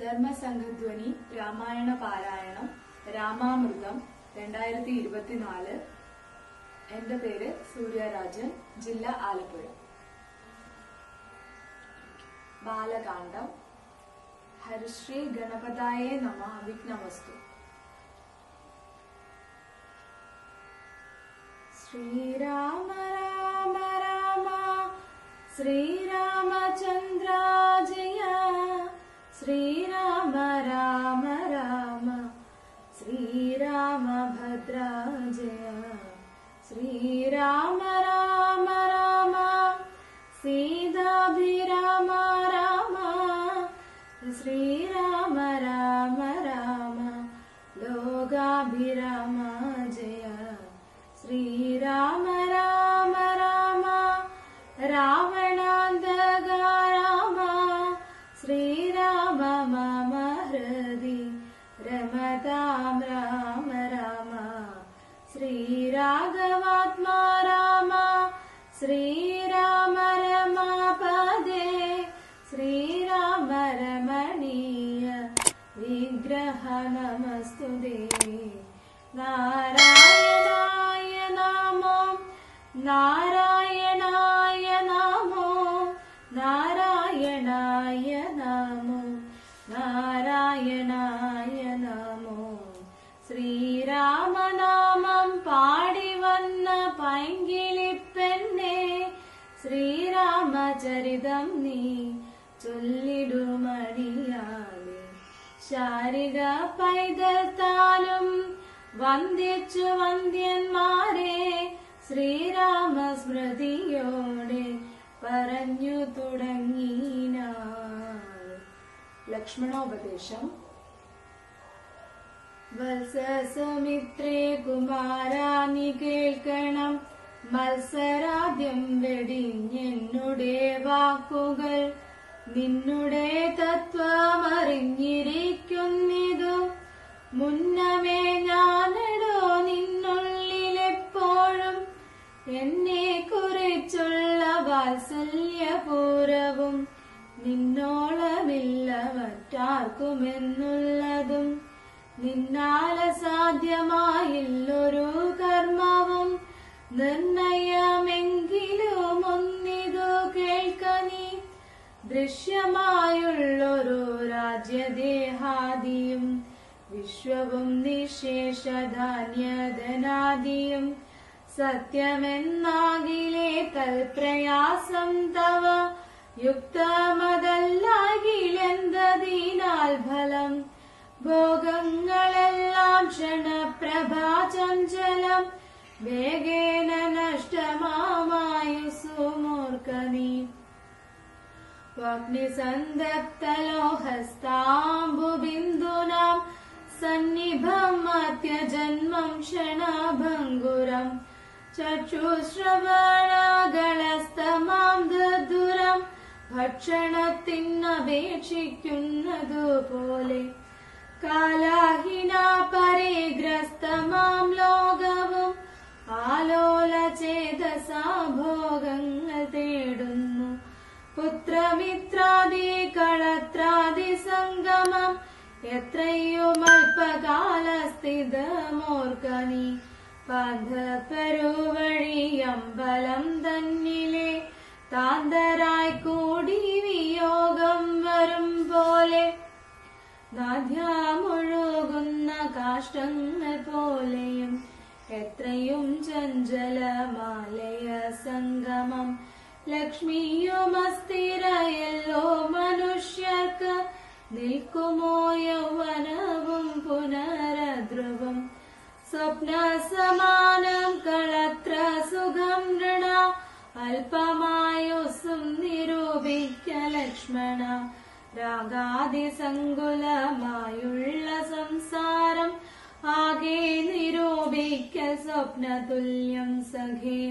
ധർമ്മസംഘധ്വനി രാമായണ പാരായണം രാമാമൃതം 2024. എന്റെ പേര് സൂര്യരാജൻ, ജില്ല ആലപ്പുഴ. ബാലകാണ്ഡം. ഹരിശ്രീ ഗണപതായേ നമഃ. വിഘ്നമസ്തു. ശ്രീരാമ രാമ രാമ ശ്രീരാമചന്ദ്ര ജയ. ശ്രീരാമ രാമ രാമ ശ്രീരാമഭദ്ര ജയ. ശ്രീരാമ രാമ രാമ സീതാഭിരാമ രാമ. ശ്രീരാമ രാമ രാമ ലോകാഭിരാമ ജയ. ശ്രീരാമ രാമ രാമ രാവണാന്തക രാമ. ശ്രീരാമ മമ ഹൃദി രമതാം രാമ രാമ. ശ്രീരാഘവാത്മാ രാമ. ശ്രീരാമ രമാപദേ. ശ്രീരാമ രമണീയ വിഗ്രഹ നമസ്തുതേ. നാരായണായ നമോ നാരായണായ നമോ നാരായണായ നമോ നാരായണായ നമോ. ശ്രീരാമനാമം പാടി വന്ന പൈങ്കിളിപ്പെണ്ണേ, ശ്രീരാമചരിതം നീ ചൊല്ലിടുമടിയാതെ. ശാരിക പൈതത്താലും വന്ദിച്ചു വന്ദ്യന്മാരെ, ശ്രീരാമ സ്മൃതിയോടെ പറഞ്ഞു തുടങ്ങിനാൾ. ലക്ഷ്മണോപദേശം. വത്സസുമിത്രേ കുമാരാ നീ കേൾക്കണം, മത്സരാദ്യം വെടിഞ്ഞെന്നുടെ വാക്കുകൾ. നിന്നുടെ തത്വമറിഞ്ഞിരിക്കുന്നിതു മുന്നമേ ഞാനെടോ നിന്നുള്ളിലെപ്പോഴും. എന്നെ കുറിച്ചുള്ള വാത്സല്യപൂരവും നിന്നോളമില്ല മറ്റാർക്കുമെന്നുള്ളതും. നിന്നാല സാധ്യമായില്ലൊരു കർമ്മവും നിർണയമെങ്കിലും ഒന്നിതു കേൾക്ക നീ. ദൃശ്യമായുള്ളൊരു രാജ്യദേഹാദിയും വിശ്വവും നിശേഷധാന്യധനാദിയും സത്യമെന്നാകിലേ തൽപ്രയാസം തവ. യുക്തമതല്ലാകിലെന്തതിനാൽ ഫലം. ഭോഗങ്ങളെല്ലാം ക്ഷണപ്രഭാചഞ്ചലം, വേഗേന നഷ്ടമായുസ്സുമോർക്ക നീ. അഗ്നിസന്തപ്തലോഹസ്താംബുബിന്ദുനാം സന്നിഭം അത്യജന്മം ക്ഷണഭംഗുരം. ചക്ഷുശ്രവണകളസ്തമാം ദുരം ഭക്ഷണത്തിനപേക്ഷിക്കുന്നതുപോലെ. കാലാഹിന പരിഗ്രസ്തമാം ലോകവും ആലോലചേതസാ ഭോഗങ്ങൾ തേടുന്നു. പുത്രമിത്രാദി കളത്രാദി സംഗമം എത്രയും അല്പകാലസ്ഥിതമോർക്ക നീ. പാന്ധപരുവഴിയമ്പലം തന്നിലെ താന്തരായി കൂടി വിയോഗം വരും പോലെ. നാദ്യാമൊഴുകുന്ന കാഷ്ടങ്ങൾ പോലെയും എത്രയും ചഞ്ചലമാലയ സംഗമം. ലക്ഷ്മിയുമസ്ഥിരയല്ലോ മനുഷ്യർക്ക്, നിൽക്കുമോ യൗവനവും പുനരധ്രുവം. സ്വപ്നസമാനം കളത്ര സുഖം നൃണ, അല്പമായുസ്സും നിരൂപിക്ക ലക്ഷ്മണ. രാഗാദിസങ്കുലമായുള്ള സംസാരം ആകെ നിരൂപിക്ക സ്വപ്നതുല്യം സഖേ.